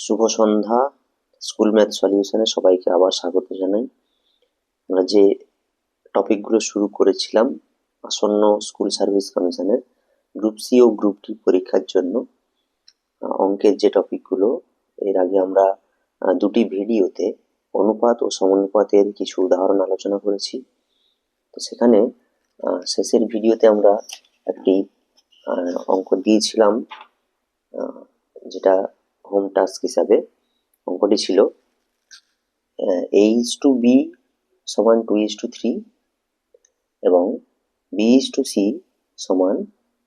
শুভ সন্ধ্যা। School math সলিউশনে সবাইকে আবার স্বাগত জানাই। আমরা যে টপিকগুলো শুরু করেছিলাম আসন্ন স্কুল সার্ভিস কমিশনের গ্রুপ সি ও গ্রুপ ডি পরীক্ষার জন্য অঙ্কের যে টপিকগুলো, এর আগে আমরা দুটি ভিডিওতে অনুপাত ও সমানুপাতের কিছু উদাহরণ আলোচনা করেছি। তো সেখানে শেষের ভিডিওতে আমরা একটি অঙ্ক দিয়েছিলাম, যেটা হোম টাস্ক হিসাবে। অঙ্কটি ছিল A:B সমান 2:3 এবং B:C সমান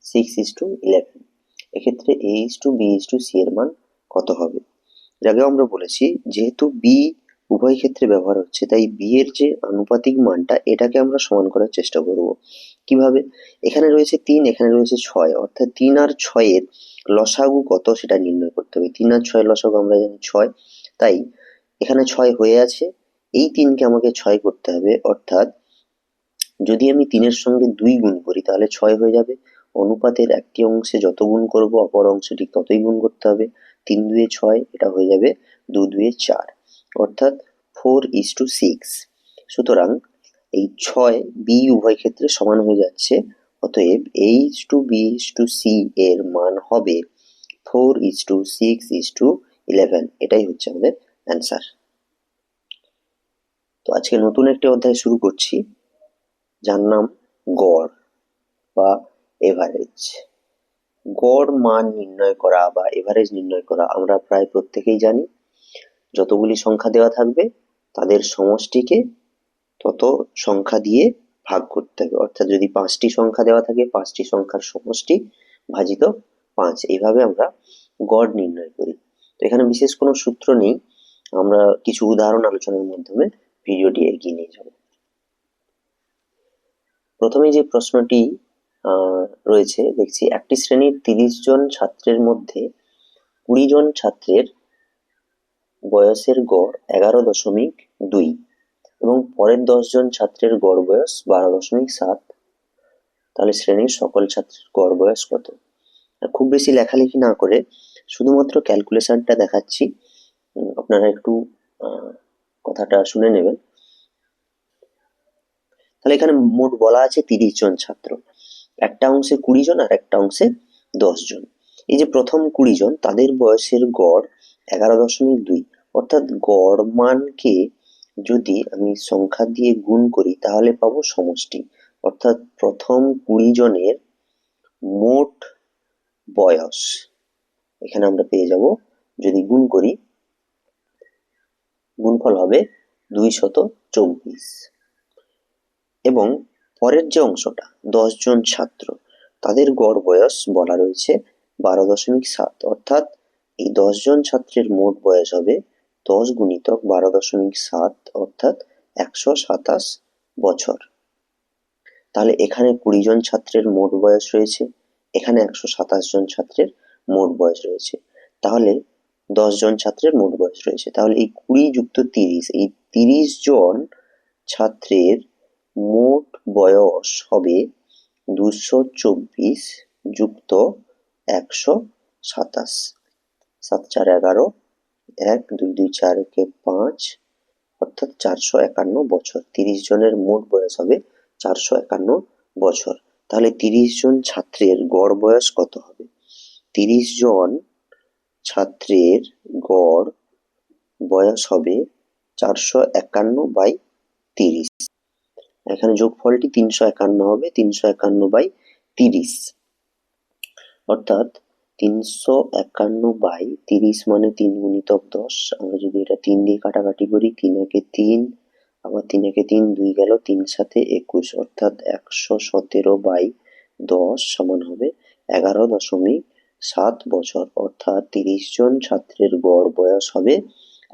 6:11। এক্ষেত্রে A:B:C এর মান কত হবে? এর আগেও আমরা বলেছি, যেহেতু বি উভয় ক্ষেত্রে ব্যবহার হচ্ছে, তাই বি এর যে আনুপাতিক মানটা, এটাকে আমরা সমান করার চেষ্টা করব। কিভাবে? এখানে রয়েছে 3, এখানে রয়েছে 6, অর্থাৎ 3 আর 6 এর লসাগু কত সেটা নির্ণয় করতে হবে। 3 আর 6 এর লসাগু আমরা জানি 6, তাই এখানে 6 হয়ে আছে, এই 3কে আমাকে 6 করতে হবে। অর্থাৎ যদি আমি 3 এর সঙ্গে 2 গুণ করি তাহলে 6 হয়ে যাবে। অনুপাতের একটি অংশে যত গুণ করব অপর অংশে ঠিক ততই গুণ করতে হবে। 3 2 6, এটা হয়ে যাবে 2 2 4, অর্থাৎ 4:6। সুতরাং এই 6 বি উভয় ক্ষেত্রে সমান হয়ে যাচ্ছে, অতএব A:B:C এর মান হবে 4:6:11। এটাই হচ্ছে আমাদের অ্যান্সার। তো আজকে নতুন একটি অধ্যায় শুরু করছি, যার নাম গড় বা এভারেজ। গড় মান নির্ণয় করা বা এভারেজ নির্ণয় করা আমরা প্রায় প্রত্যেকেই জানি। যতগুলি সংখ্যা দেওয়া থাকবে তাদের সমষ্টিকে তত সংখ্যা দিয়ে ভাগ করতে হবে। অর্থাৎ যদি 5টি সংখ্যা দেওয়া থাকে, 5টি সংখ্যার সমষ্টি ভাজিত 5, এইভাবে আমরা গড় নির্ণয় করি। তো এখানে বিশেষ কোনো সূত্র নেই, আমরা কিছু উদাহরণ আলোচনার মাধ্যমে ভিডিওটি এগিয়ে নিয়ে যাব। প্রথমে যে প্রশ্নটি রয়েছে, দেখছি একটি শ্রেণীর 30 জন ছাত্রের মধ্যে 20 জন ছাত্রের বয়সের গড় 11.2 এবং পরের 10 জন ছাত্রের গড় বয়স 12.7। তাহলে শ্রেণীর সকল ছাত্রের গড় বয়স কত? খুব বেশি লেখালেখি না করে শুধুমাত্র ক্যালকুলেশনটা দেখাচ্ছি, আপনারা একটু কথাটা শুনে নেবেন। তাহলে এখানে মোট বলা আছে 30 জন ছাত্র, একটা অংশে 20 জন আর একটা অংশে 10 জন। এই যে প্রথম 20 জন, তাদের বয়সের গড় 11.2, অর্থাৎ গড় মানকে যদি আমি সংখ্যা দিয়ে গুণ করি তাহলে পাবো সমষ্টি। অর্থাৎ প্রথম 20 জনের মোট বয়স এখানে আমরা পেয়ে যাব, যদি গুণ করি গুণফল হবে 224। এবং পরের যে অংশটা 10 জন ছাত্র, তাদের গড় বয়স বলা রয়েছে 12.7, অর্থাৎ এই 10 জন ছাত্রের মোট বয়স হবে 10 গুণিতক 12.7, অর্থাৎ 127 বছর। তাহলে এখানে 20 জন ছাত্রের মোট বয়স রয়েছে, এখানে 127 জন ছাত্রের মোট বয়স রয়েছে, তাহলে 10 জন ছাত্রের মোট বয়স রয়েছে। তাহলে এই 20 যুক্ত 30, এই 30 জন ছাত্রের মোট বয়স হবে 224 যুক্ত 127। 7 4 11, 1 2 2 4 1 5, অর্থাৎ 451 বছর। 30 জনের মোট বয়স হবে 451 বছর। তাহলে 30 জন ছাত্রের গড় বয়স কত হবে? 30 জন ছাত্রের গড় বয়স হবে 451/30। এখানে যোগফলটি 351 হবে, 351/30, অর্থাৎ 351/30 মানে 3 গুণিতক 10। আমরা যদি এটা 3 দিয়ে কাটাকাটি করি, 3 একে 3, আবার 3 একে 3, 2 গেল, 3 সাথে 21, অর্থাৎ 117/10 সমান হবে 11.7 বছর। অর্থাৎ 30 জন ছাত্রের গড় বয়স হবে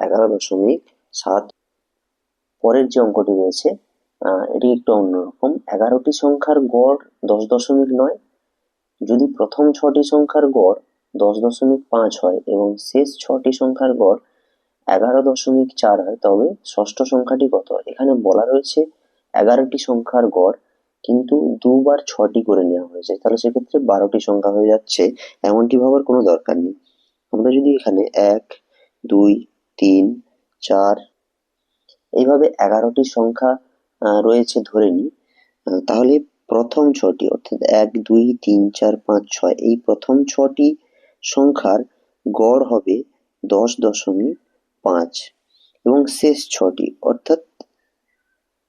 11.7। পরের যে অঙ্কটি রয়েছে এটি একটু অন্যরকম। 11টি সংখ্যার গড় 10.9। যদি প্রথম 6টি সংখ্যার গড় 10.5 হয় এবং শেষ 6টি সংখ্যার গড় 11.4 হয়, তবে ষষ্ঠ সংখ্যাটি কত? এখানে বলা রয়েছে 11টি সংখ্যার গড়, কিন্তু দুবার 6টি করে নেওয়া হয়েছে, তাহলে সেক্ষেত্রে 12টি সংখ্যা হয়ে যাচ্ছে। এমনটি ভাবার কোনো দরকার নেই। আমরা যদি এখানে 1 2, 3, 4, এইভাবে 11টি সংখ্যা রয়েছে ধরে নিই। তাহলে প্রথম 6টি অর্থাৎ 1, 2, 3, 4, 5, 6 এই প্রথম 6টি সংখ্যার গড় হবে 10.5 এবং শেষ 6টি অর্থাৎ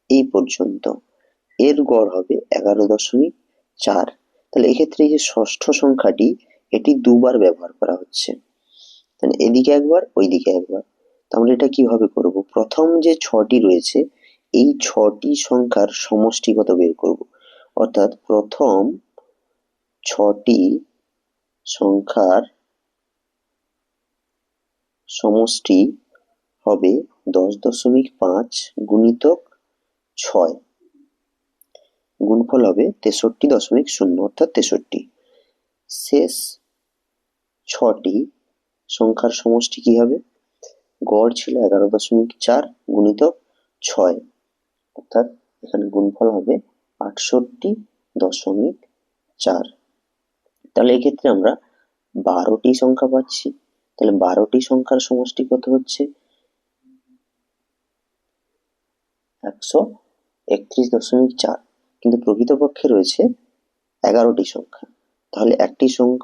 এই পর্যন্ত এর গড় হবে 11.4। তাহলে এক্ষেত্রে এই যে ষষ্ঠ সংখ্যাটি এটি দুবার ব্যবহার করা হচ্ছে, তাহলে এদিকে একবার ওইদিকে একবার। তাহলে এটা কিভাবে করব? প্রথম যে 6টি রয়েছে এই 6টি সংখ্যার সমষ্টিগত বের করব, অর্থাৎ প্রথম 6টি সংখ্যার সমষ্টি হবে 10.5 গুণিতক 6, গুণফল হবে 63.0 অর্থাৎ 63। শেষ 6টি সংখ্যার সমষ্টি কি হবে? গড় ছিল 11.4 গুণিতক 6 অর্থাৎ এখানে গুণফল হবে 68.4। তাহলে এক্ষেত্রে আমরা 12টি সংখ্যা পাচ্ছি। তাহলে 12টি সংখ্যার সমষ্টি কত হচ্ছে? 131.4, কিন্তু প্রকৃতপক্ষে রয়েছে 11টি সংখ্যা। তাহলে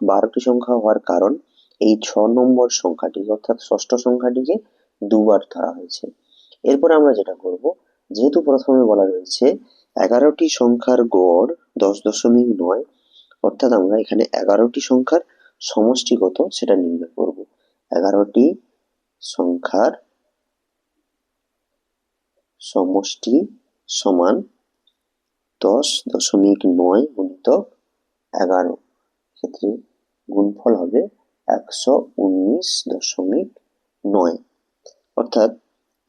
12টি সংখ্যা হওয়ার কারণ এই 6 নম্বর সংখ্যাটি অর্থাৎ ষষ্ঠ সংখ্যাটিকে দুবার ধরা হয়েছে। এরপর আমরা যেটা করব, যেহেতু প্রথমে বলা রয়েছে 11টি সংখ্যার গড় 10.9 অর্থাৎ আমরা এখানে 11টি সংখ্যার সমষ্টি কত সেটা নির্ণয় করব। 11টি সংখ্যার সমষ্টি সমান 10.9 গুণিতক 11, ক্ষেত্রে গুণফল হবে 119.9। অর্থাৎ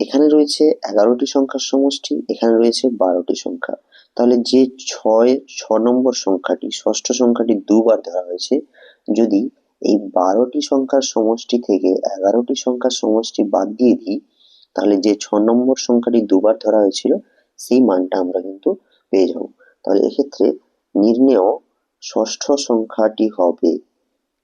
এখানে রয়েছে 11টি সংখ্যার সমষ্টি, এখানে রয়েছে 12টি সংখ্যা। তাহলে যে 6 নম্বর সংখ্যাটি ষষ্ঠ সংখ্যাটি দুবার ধরা হয়েছে, যদি এই 12টি সংখ্যার সমষ্টি থেকে 11টি সংখ্যার সমষ্টি বাদ দিয়ে দিই, তাহলে যে 6 নম্বর সংখ্যাটি দুবার ধরা হয়েছিল সেই মানটা আমরা কিন্তু পেয়ে যাব। তাহলে এক্ষেত্রে নির্ণেয় ষষ্ঠ সংখ্যাটি হবে,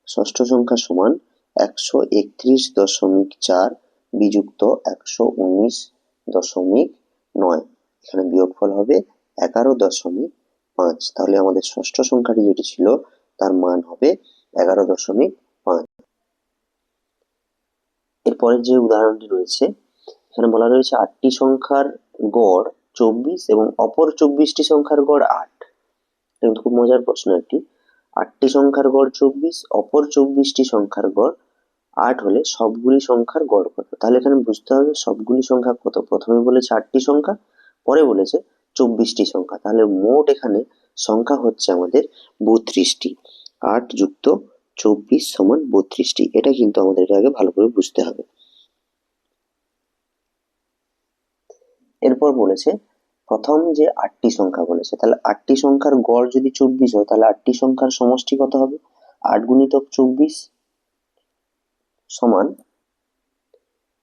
ষষ্ঠ সংখ্যা সমান 131.4 বিযুক্ত 119.9, এখানে বিয়োগফল হবে 11.5। তাহলে আমাদের ষষ্ঠ সংখ্যাটি যেটি ছিল তার মান হবে 11.5। এরপরের যে উদাহরণটি রয়েছে, এখানে বলা রয়েছে 8টি সংখ্যার গড় 24 এবং অপর 24টি সংখ্যার গড় 8। কিন্তু খুব মজার প্রশ্ন একটি। 8টি সংখ্যার গড় 24, অপর 24টি সংখ্যার গড় 8 হলে সবগুলি সংখ্যার গড় কত? তাহলে এখানে বুঝতে হবে সবগুলি সংখ্যা কত। প্রথমে বলেছে 8টি সংখ্যা, পরে বলেছে 24টি সংখ্যা। তাহলে মোট এখানে সংখ্যা হচ্ছে আমাদের 32টি। 8 যুক্ত 24 সমান 32টি। এটা কিন্তু আমাদের আগে ভালো করে বুঝতে হবে। এরপর বলেছে প্রথম যে 8টি সংখ্যা বলেছে, তাহলে 8টি সংখ্যার গড় যদি 24 হয়, তাহলে 8টি সংখ্যার সমষ্টি কত হবে? 8 গুণিতক 24 সমান,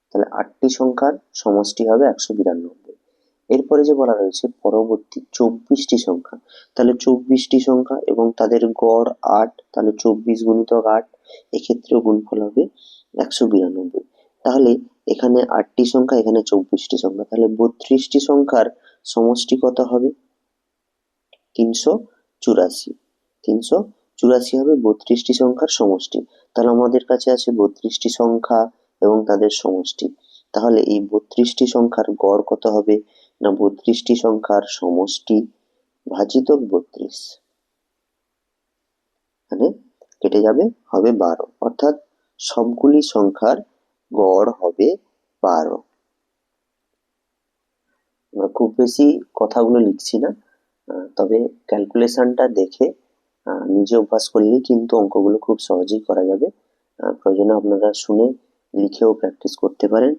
তাহলে 8টি সংখ্যার সমষ্টি হবে 192। এরপরে যে বলা রয়েছে পরবর্তী 24টি সংখ্যা, তাহলে 24টি সংখ্যা এবং তাদের গড় 8, তাহলে 24 গুণিতক 8, এক্ষেত্রেও গুণফল হবে 192। তাহলে এখানে 8টি সংখ্যা, এখানে 24টি সংখ্যা, তাহলে 32টি সংখ্যার সমষ্টি কত হবে? 384। 384 হবে 32টি সংখ্যার সমষ্টি। তাহলে আমাদের কাছে আছে 32টি সংখ্যা এবং তাদের সমষ্টি। তাহলে এই 32টি সংখ্যার গড় কত হবে? না 32টি সংখ্যার সমষ্টি ভাজিত 32, মানে কেটে যাবে, হবে 12, অর্থাৎ সবগুলি সংখ্যার গড় হবে 12। আমরা খুব বেশি কথাগুলো লিখছি না, তবে ক্যালকুলেশনটা দেখে নিজে অভ্যাস করলেই কিন্তু অঙ্কগুলো খুব সহজেই করা যাবে। প্রয়োজনে আপনারা শুনে লিখেও প্র্যাকটিস করতে পারেন।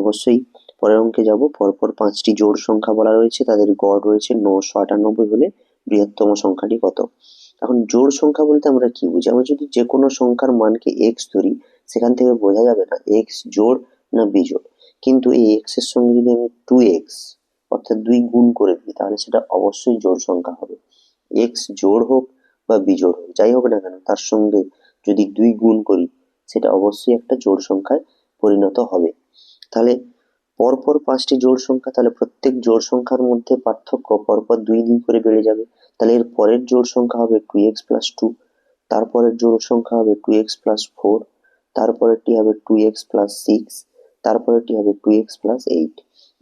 অবশ্যই পরের অঙ্কে যাব। পরপর 5টি জোড় সংখ্যা বলা রয়েছে, তাদের গড় রয়েছে 998 হলে বৃহত্তম সংখ্যাটি কত? এখন জোড় সংখ্যা বলতে আমরা কি বুঝি? আমরা যদি যে কোনো সংখ্যার মানকে x ধরি, সেখান থেকে বোঝা যাবে না x জোড় না বিজোড়। কিন্তু এই x এর সঙ্গে যদি আমি 2x অর্থাৎ 2 গুণ করে দিই, তাহলে সেটা অবশ্যই জোড় সংখ্যা হবে। x জোড় হোক বা বিজোড় হোক, যাই হোক না কেন, তার সঙ্গে যদি 2 গুণ করি, সেটা অবশ্যই একটা জোড় সংখ্যায় পরিণত হবে। তাহলে পরপর 5টি জোড় সংখ্যা, তাহলে প্রত্যেক জোড় সংখ্যার মধ্যে পার্থক্য পরপর 2 করে বেড়ে যাবে। তাহলে এর পরের জোড় সংখ্যা হবে 2x + 2, তারপরের জোড় সংখ্যা হবে 2x + 4, তারপরেরটি হবে 2x + 6, তারপরেরটি হবে 2x + 8।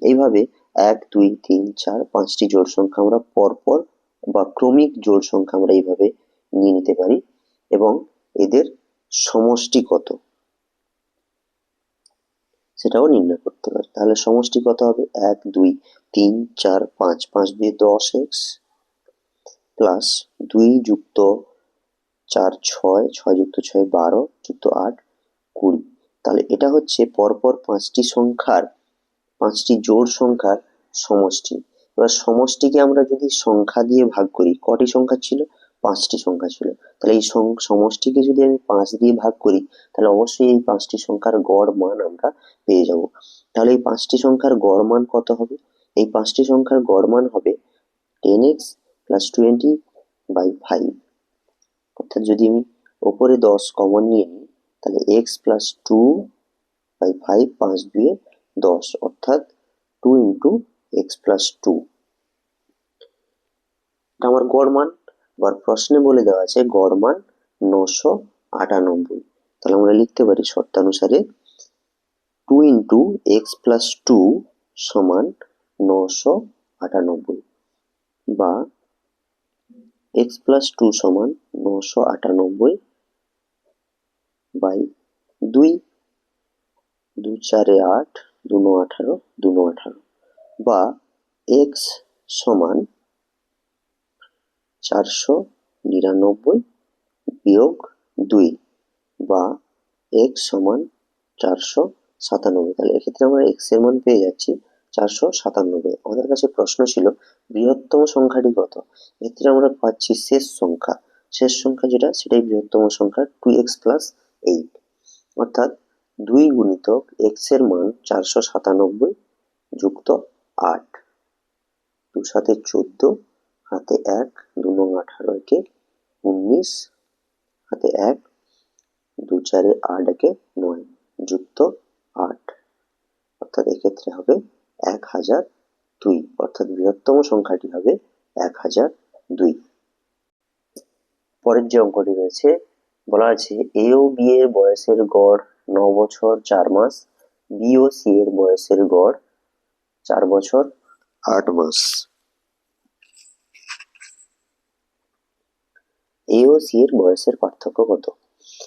এইভাবে 1 2 3 4 5টি জোড় সংখ্যা আমরা পরপর বা ক্রমিক জোড় সংখ্যা আমরা এইভাবে নিয়ে নিতে পারি এবং এদের সমষ্টি কত সেটাও নির্ণয় করতে পারি। তাহলে সমষ্টি কত হবে? 1 2 3 4 5, 5 দিয়ে 10x প্লাস 2 যুক্ত 4 6, 6 যুক্ত 6 12 যুক্ত 8 20। তাহলে এটা হচ্ছে পরপর 5টি জোড় সংখ্যার সমষ্টি। এবার সমষ্টিকে আমরা যদি সংখ্যা দিয়ে ভাগ করি, কটি সংখ্যা ছিল? 5টি সংখ্যা ছিল। তাহলে এই সমষ্টিকে যদি আমি 5 দিয়ে ভাগ করি, তাহলে অবশ্যই এই 5টি সংখ্যার গড় মান আমরা পেয়ে যাব। তাহলে এই 5টি সংখ্যার গড় মান কত হবে? এই 5টি সংখ্যার গড় মান হবে 10x + 20/5। অর্থাৎ যদি আমি ওপরে 10 কমন নিয়ে নিই, তাহলে x + 2/5, 5 2 10, অর্থাৎ 2 × x + 2। এটা আমার গড় মান। আবার প্রশ্নে বলে দেওয়া আছে গড় মান 998। তাহলে আমরা লিখতে পারি শর্তানুসারে 2 × x + 2 = 998, বা x + 2 = 998/2। 2 4 8, 2 9 18, 2 9 18, বা x = 499-2, বা x = 497। তাহলে এক্ষেত্রে আমরা x এর মান পেয়ে যাচ্ছি 497। আমাদের কাছে প্রশ্ন ছিল বৃহত্তম সংখ্যাটি কত? এক্ষেত্রে আমরা পাচ্ছি শেষ সংখ্যা যেটা, সেটাই বৃহত্তম সংখ্যা 2x + 8, অর্থাৎ 2 × x এর মান 497 যুক্ত 8, 2 7 14, হাতে 1, 2 9 18, একে 19, হাতে 1, 2 4 8, একে 9, যুক্ত 8, অর্থাৎ এক্ষেত্রে হবে 1002, অর্থাৎ বৃহত্তম সংখ্যাটি হবে 1002। পরের যে অঙ্কটি রয়েছে, বলা আছে a ও b এর বয়সের গড় 9 বছর 4 মাস, b ও c এর বয়সের গড় 4 বছর 8 মাস। a ও c এর বয়সের পার্থক্য কত?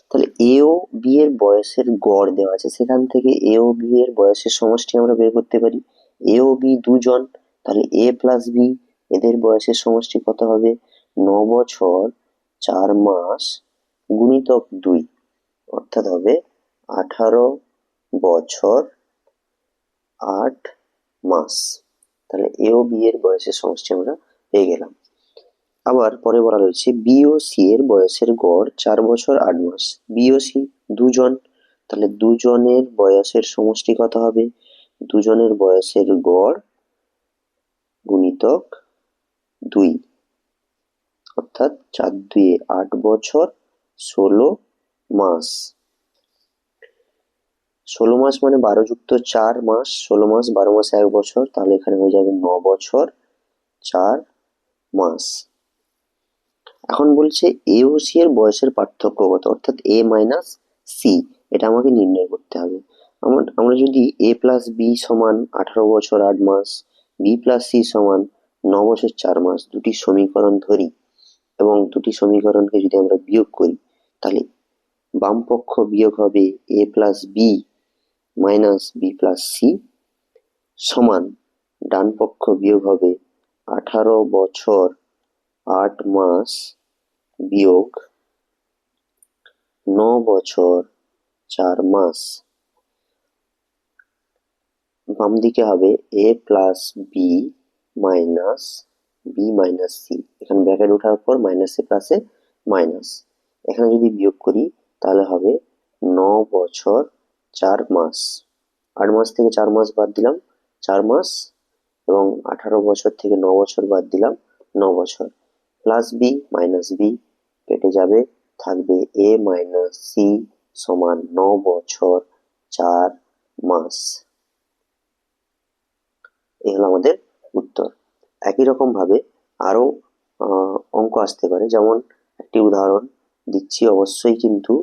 তাহলে a ও b এর বয়সের গড় দেওয়া আছে, সেখান থেকে a ও b এর বয়সের সমষ্টি আমরা বের করতে পারি। a ও b দুজন, তাহলে a + b, এদের বয়সের সমষ্টি কত হবে? 9 বছর 4 মাস গুণিতক 2, অর্থাৎ হবে 18 বছর 8 মাস। তাহলে a ও b এর বয়সের সমষ্টি আমরা পেয়ে গেলাম। আবার পরে বলা রয়েছে b ও c এর বয়সের গড় 4 বছর 8 মাস। b ও c দুজন, তাহলে দুজনের বয়সের সমষ্টি কত হবে? দুজনের বয়সের গড় গুণিতক 2, অর্থাৎ 4 2 8 বছর 16 মাস। 16 মাস মানে 12 যুক্ত 4 মাস, 16 মাস, 12 মাসে 1 বছর, তাহলে এখানে হয়ে যাবে 9 বছর 4 মাস। এখন বলছে a ও c এর বয়সের পার্থক্য কত, অর্থাৎ a - c, এটা আমাকে নির্ণয় করতে হবে। আমরা যদি a + b = 18 বছর 8 মাস, b + c = 9 বছর 4 মাস দুটি সমীকরণ ধরি এবং দুটি সমীকরণকে যদি আমরা বিয়োগ করি, তাহলে বাম পক্ষ বিয়োগ হবে a + b - b + c সমান ডান পক্ষ বিয়োগ হবে 18 বছর 8 মাস বিয়োগ 9 বছর 4 মাস। বাম দিকে হবে a + b - b - c, এখানে ব্র্যাকেট ওঠার পর মাইনাসে প্লাসে মাইনাস। এখানে যদি বিয়োগ করি তাহলে হবে 9 বছর 4 মাস। 8 মাস থেকে 4 মাস বাদ দিলাম 4 মাস, এবং 18 বছর থেকে 9 বছর বাদ দিলাম 9 বছর, প্লাস b মাইনাস b কেটে যাবে, থাকবে a - c = 9 বছর 4 মাস। এই হলো আমাদের উত্তর। একই রকম ভাবে আরো অঙ্ক আসতে পারে, যেমন একটি উদাহরণ দিচ্ছি, অবশ্যই কিন্তু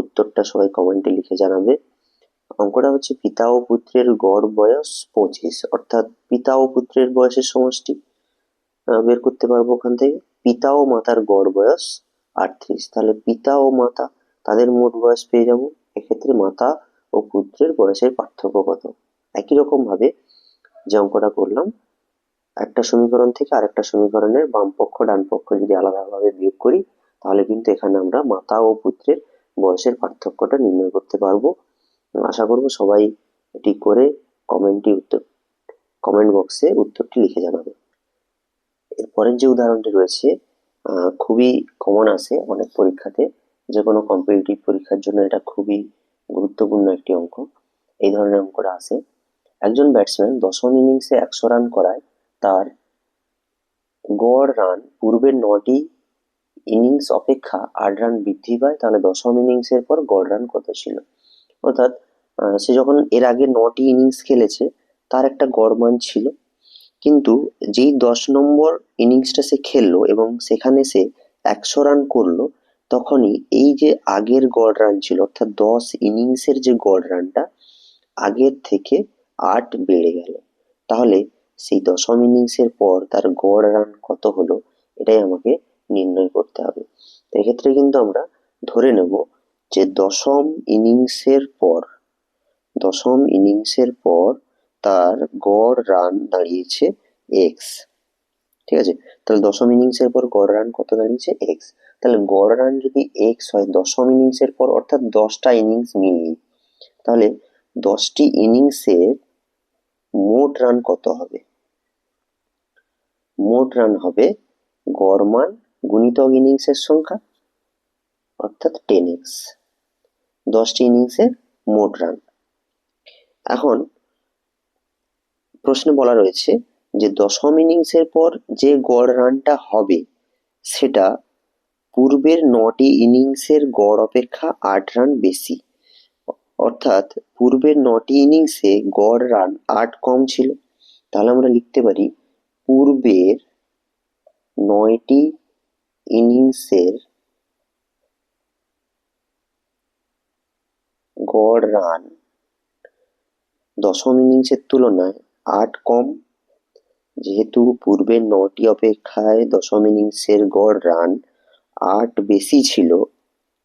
উত্তরটা সবাই কমেন্টে লিখে জানাবে। অঙ্কটা হচ্ছে পিতা ও পুত্রের গড় বয়স 25, অর্থাৎ পিতা ও পুত্রের বয়সের সমষ্টি বের করতে পারবো ওখান থেকে। পিতা ও মাতার গড় বয়স 38, তাহলে পিতা ও মাতা তাদের মোট বয়স পেয়ে যাব। এক্ষেত্রে মাতা ও পুত্রের বয়সের পার্থক্য কত। একই রকম ভাবে যে অঙ্কটা করলাম, একটা সমীকরণ থেকে আরেকটা সমীকরণের বাম পক্ষ ডান পক্ষ যদি আলাদাভাবে বিয়োগ করি, তাহলে কিন্তু এখানে আমরা মাতা ও পুত্রের বয়সের পার্থক্যটা নির্ণয় করতে পারবো। আশা করব সবাই এটি করে কমেন্ট বক্সে উত্তরটি লিখে জানাবে। এরপরের যে উদাহরণটি রয়েছে খুবই কমন আসে অনেক পরীক্ষাতে, যে কোনো কম্পিটিটিভ পরীক্ষার জন্য এটা খুবই গুরুত্বপূর্ণ একটি অঙ্ক। এই ধরনের অঙ্কটা আসে, একজন ব্যাটসম্যান দশম ইনিংসে 100 রান করায় তার গড় রান পূর্বের 9টি ইনিংস অপেক্ষা 8 রান বৃদ্ধি পায়, তাহলে দশম ইনিংসের পর গড় রান কত ছিল। অর্থাৎ সে যখন এর আগে 9টি ইনিংস খেলেছে তার একটা গড় মান ছিল, কিন্তু যেই 10 নম্বর ইনিংসটা সে খেললো এবং সেখানে সে 100 রান করলো, তখনই এই যে আগের গড় রান ছিল, অর্থাৎ 10 ইনিংসের যে গড় রানটা আগের থেকে 8 বেড়ে গেল। তাহলে সেই দশম ইনিংসের পর তার গড় রান কত হলো, এটাই আমাকে নির্ণয় করতে হবে। তো এক্ষেত্রে কিন্তু আমরা ধরে নেব যে দশম ইনিংসের পর তার গড় রান দাঁড়িয়েছে এক্স। ঠিক আছে, তাহলে দশম ইনিংসের পর গড় রান কত দাঁড়িয়েছে এক্স। তাহলে গড় রান যদি এক্স হয় দশম ইনিংসের পর, অর্থাৎ 10টা ইনিংস মিলিয়ে, তাহলে 10টি ইনিংসের মোট রান কত হবে। মোট রান হবে গড় মান গুণিতক ইনিংসের সংখ্যা, অর্থাৎ 10x, 10টি ইনিংসের মোট রান। এখন প্রশ্নে বলা রয়েছে যে দশম ইনিংসের পর যে গড় রানটা হবে সেটা পূর্বের 9টি ইনিংসের গড় অপেক্ষা 8 রান বেশি, অর্থাৎ পূর্বের 9টি ইনিংসে গড় রান 8 কম ছিল। তাহলে আমরা লিখতে পারি পূর্বের 9টি ইনিংসের গড় রান দশম ইনিংসের তুলনায় 8 কম। যেহেতু পূর্বের 9টি অপেক্ষায় দশম ইনিংসের গড় রান 8 বেশি ছিল,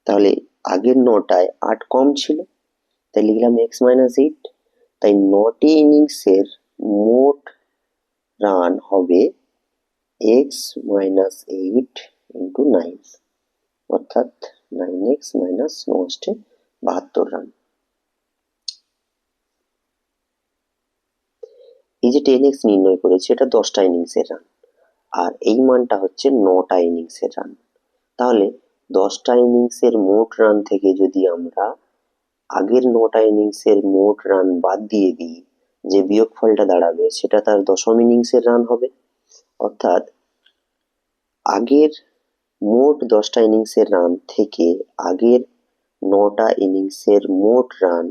তাহলে আগের 9টায় 8 কম ছিল, তাই লিখলাম x-8। তাই 9টি ইনিংসের মোট রান হবে x-8 into 9, অর্থাৎ 9x minus 72 রান। এই যে 10x নির্ণয় করেছি এটা 10টা ইনিংসের রান, আর এই মানটা হচ্ছে 9টা ইনিংসের রান। তাহলে 10টা ইনিংসের মোট রান থেকে যদি আমরা আগের 9টা ইনিংসের মোট রান বাদ দিয়ে দিই, যে বিয়োগফলটা দাঁড়াবে সেটা তার দশম ইনিংসের রান হবে। অর্থাৎ আগের মোট 10টা ইনিংসের রান থেকে আগের 9টা ইনিংসের মোট রান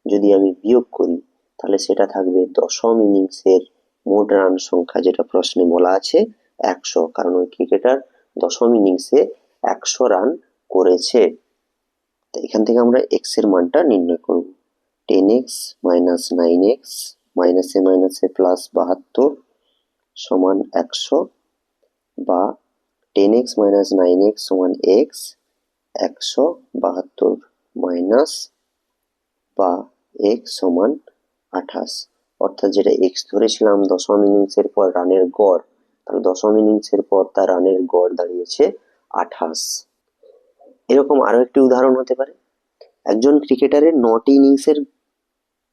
যদি আমি বিয়োগ করি, তাহলে সেটা থাকবে দশম ইনিংসের মোট রান সংখ্যা, যেটা প্রশ্নে বলা আছে 100, কারণ ওই ক্রিকেটার দশম ইনিংসে 100 রান করেছে। এখান থেকে আমরা x এর মানটা নির্ণয় করব। 10x minus 9x মাইনাসে মাইনাসে প্লাস 72 সমান 100, বা 10x minus 9x সমান x 172 মাইনাস বা x সমান 28, অর্থাৎ যেটা x ধরেছিলাম দশম ইনিংসের পর রানের গড়, তাহলে দশম ইনিংসের পর তার রানের গড় দাঁড়িয়েছে 28। এরকম আরো একটি উদাহরণ হতে পারে, একজন ক্রিকেটারের 9টি ইনিংসের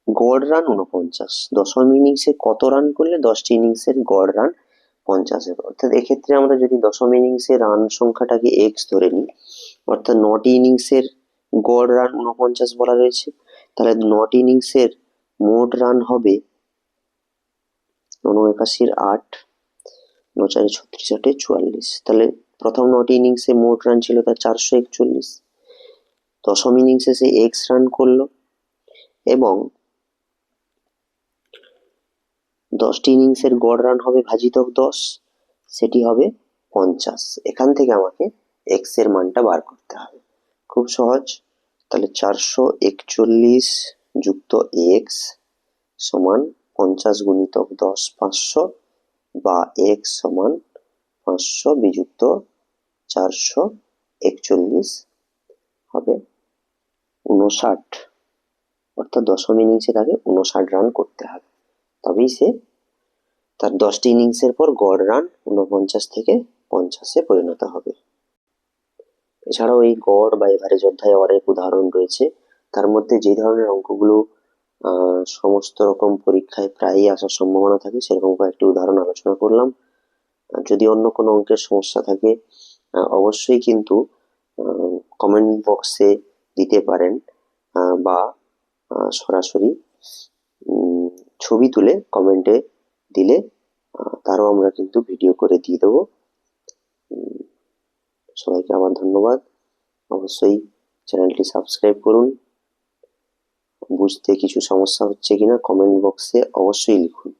গড় রান 49, দশম ইনিংসে কত রান করলে 10টি ইনিংসের গড় রান 50 হবে। অর্থাৎ এক্ষেত্রে আমরা যদি দশম ইনিংসে রান সংখ্যাটাকে x ধরে নিই, অর্থাৎ 9টি ইনিংসের গড় রান 49 বলা রয়েছে, তাহলে 9টি ইনিংসের মোট রান হবে 89 8, 9 4 36 8 44, তাহলে প্রথম 9টি ইনিংসে মোট রান ছিল তার 441, দশম ইনিংসে সে x রান করলো এবং 10টি ইনিংসের গড় রান হবে ভাজিতক 10, সেটি হবে 50। এখান থেকে আমাকে এক্স এর মানটা বার করতে হবে। খুব সহজ, তাহলে 441 যুক্ত এক্স সমান 50 গুণিতক 10 500, বা এক্স সমান 500 বিযুক্ত 441 হবে 59। অর্থাৎ দশম ইনিংসে তাকে 59 রান করতে হবে, তবেই সে তার 10টি ইনিংসের পর গড় রান 49 থেকে 50-এ পরিণত হবে। এছাড়াও এই গড় বা এভারেজ অধ্যায়ে অনেক উদাহরণ রয়েছে। তার মধ্যে যে ধরনের অঙ্কগুলো সমস্ত রকম পরীক্ষায় প্রায়ই আসার সম্ভাবনা থাকে, সেরকম কয়েকটি উদাহরণ আলোচনা করলাম। যদি অন্য কোনো অঙ্কের সমস্যা থাকে অবশ্যই কিন্তু কমেন্ট বক্সে দিতে পারেন, বা সরাসরি ছবি তুলে কমেন্টে দিলে তারও আমরা কিন্তু ভিডিও করে দিয়ে দেবো। সবাইকে আবার ধন্যবাদ। অবশ্যই চ্যানেলটি সাবস্ক্রাইব করুন। বুঝতে কিছু সমস্যা হচ্ছে কিনা কমেন্ট বক্সে অবশ্যই লিখুন।